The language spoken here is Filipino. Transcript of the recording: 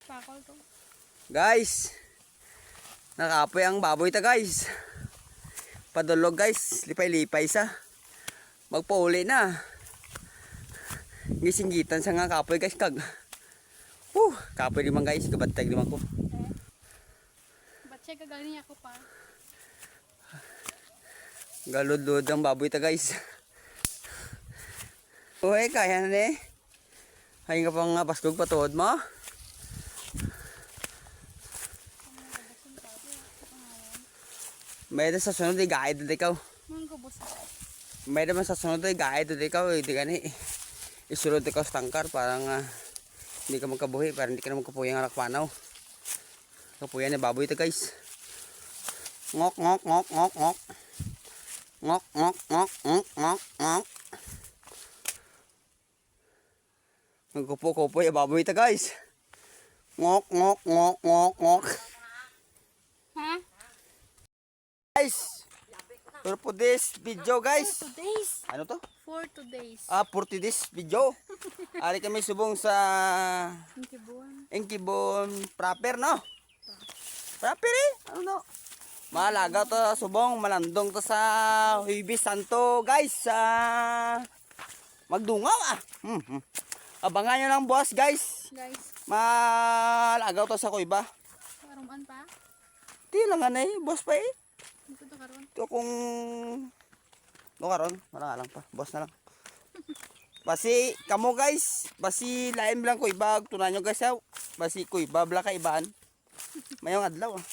Pakol to. Guys, nakapoy ang baboy ta guys. Padulog guys, lipay-lipay sa. Magpauli na. Gisinggitan sa nga kapoy guys kag. Kapoy naman guys, kabatag naman ko. Ba't siya kagaling ako pa? Galud-lud ang baboy ta guys. Uy, kaya na eh. Hay nga pang paskog patuod mo. May da sa sunod ay guide doon ikaw. May da man sa sunod ay guide doon ikaw. Hindi ka ni isulod ikaw sa tangkar. Parang hindi ka magkabuhi. Parang hindi ka na magkapuya ng alakpanaw. Kapuya na baboy ito guys. Ngok ngok ngok ngok ngok. Ngok ngok ngok ngok ngok ngok. Nagkupo-kupo yung baboy ito guys. Ngok ngok ngok ngok ngok. Ha? Guys, for this video guys. 4 days. Ano to? 4 days. 40 this video. Ari kami subong sa Engkibon proper no? Proper eh. Ano no? Malaga to subong, malandong to sa Huibis Santo guys. Magdungaw ah. Abangan nyo lang boss guys. Malagaw to sa Kuiba. Karuman pa? Di lang nga eh, boss pa eh. Dito to karon. Ito kung karon, wala lang pa, boss na lang. Basi kamo guys, basi lain lang Kuiba, tunan nyo guys, basi Kuiba bla kaibaan. Mayong adlaw ah.